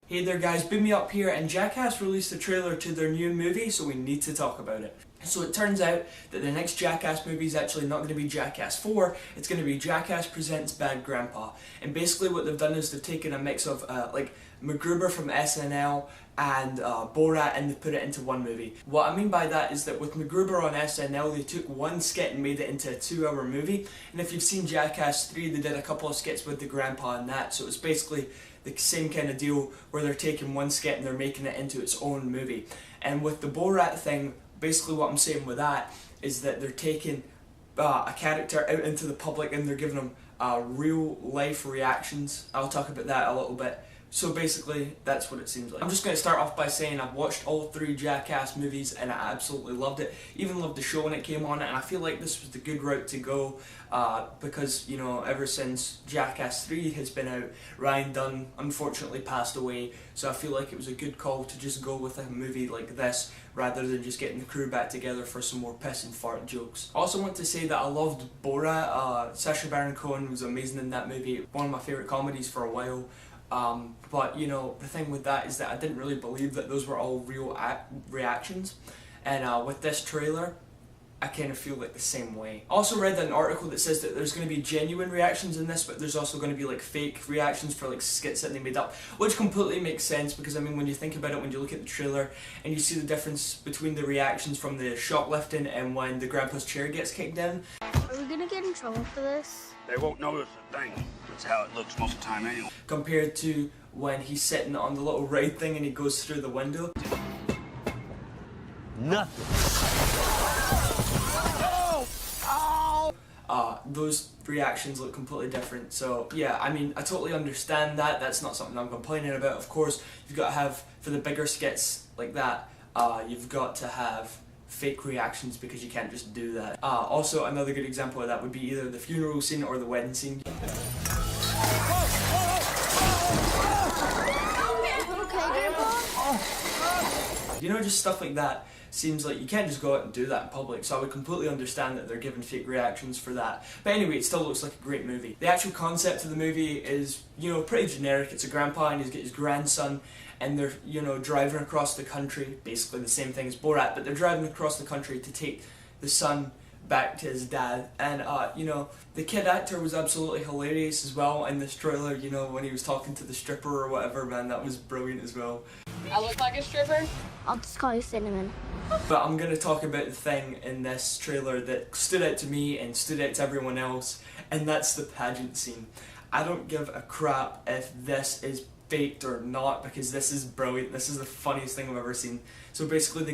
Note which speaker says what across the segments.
Speaker 1: Hey there guys, Boom Me Up here, and Jackass released a trailer to their new movie, so we need to talk about it. So it turns out that the next Jackass movie is actually not going to be Jackass 4, it's going to be Jackass Presents Bad Grandpa. And basically what they've done is they've taken a mix of like MacGruber from SNL and Borat, and they've put it into one movie. What I mean by that is that with MacGruber on SNL, they took one skit and made it into a 2-hour movie. And if you've seen Jackass 3, they did a couple of skits with the grandpa and that, so it's basically the same kind of deal where they're taking one skit and they're making it into its own movie. And with the Borat thing, basically what I'm saying with that is that they're taking a character out into the public and they're giving them real life reactions. I'll talk about that a little bit. So basically, that's what it seems like. I'm just going to start off by saying I've watched all 3 Jackass movies and I absolutely loved it. Even loved the show when it came on, and I feel like this was the good route to go because, you know, ever since Jackass 3 has been out, Ryan Dunn unfortunately passed away, so I feel like it was a good call to just go with a movie like this rather than just getting the crew back together for some more piss and fart jokes. I also want to say that I loved Borat. Sacha Baron Cohen was amazing in that movie, one of my favourite comedies for a while. But you know, the thing with that is that I didn't really believe that those were all real reactions, and with this trailer I kind of feel like the same way. I also read an article that says that there's going to be genuine reactions in this, but there's also going to be like fake reactions for like skits that they made up, which completely makes sense because I mean when you think about it, when you look at the trailer and you see the difference between the reactions from the shoplifting and when the grandpa's chair gets kicked in.
Speaker 2: Are we gonna get in trouble for this?
Speaker 3: They won't notice a thing. That's how it looks most of the time anyway.
Speaker 1: Compared to when he's sitting on the little ride thing and he goes through the window.
Speaker 3: Nothing.
Speaker 1: Those reactions look completely different. So yeah, I mean, I totally understand that. That's not something I'm complaining about. Of course, you've got to have, for the bigger skits like that, you've got to have fake reactions because you can't just do that. Also, another good example of that would be either the funeral scene or the wedding scene. You know, just stuff like that seems like you can't just go out and do that in public, so I would completely understand that they're giving fake reactions for that. But anyway, it still looks like a great movie. The actual concept of the movie is, you know, pretty generic. It's a grandpa and he's got his grandson, and they're, you know, driving across the country, basically the same thing as Borat, but they're driving across the country to take the son back to his dad. And you know, the kid actor was absolutely hilarious as well in this trailer. You know, when he was talking to the stripper or whatever, man, that was brilliant as well.
Speaker 4: I look like a stripper?
Speaker 2: I'll just call you Cinnamon.
Speaker 1: But I'm going to talk about the thing in this trailer that stood out to me and stood out to everyone else, and that's the pageant scene. I don't give a crap if this is faked or not, because this is brilliant. This is the funniest thing I've ever seen. So basically they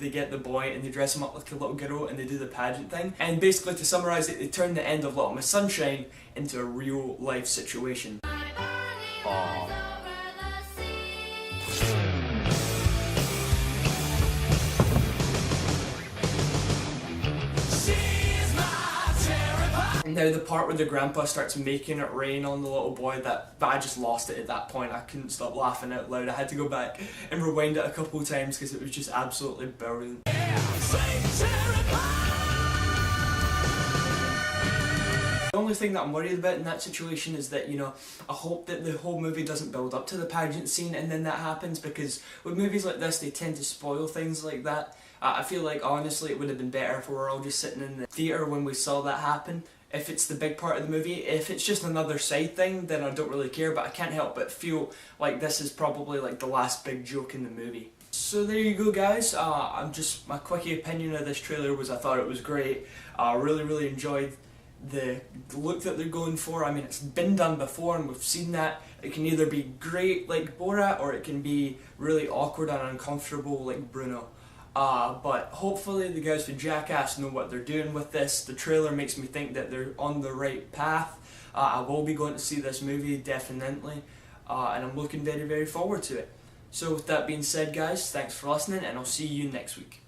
Speaker 1: get the boy and they dress him up like a little girl and they do the pageant thing. And basically, to summarise it, they turn the end of Little Miss Sunshine into a real life situation. Aww. Now the part where the grandpa starts making it rain on the little boy, but I just lost it at that point. I couldn't stop laughing out loud. I had to go back and rewind it a couple of times because it was just absolutely brilliant. The only thing that I'm worried about in that situation is that, you know, I hope that the whole movie doesn't build up to the pageant scene and then that happens, because with movies like this they tend to spoil things like that. I feel like honestly it would have been better if we were all just sitting in the theatre when we saw that happen. If it's the big part of the movie. If it's just another side thing, then I don't really care, but I can't help but feel like this is probably like the last big joke in the movie. So there you go guys, my quickie opinion of this trailer was I thought it was great. I really enjoyed the look that they're going for. I mean, it's been done before and we've seen that. It can either be great like Borat or it can be really awkward and uncomfortable like Bruno. But hopefully the guys from Jackass know what they're doing with this. The trailer makes me think that they're on the right path. I will be going to see this movie, definitely, and I'm looking very forward to it. So with that being said guys, thanks for listening and I'll see you next week.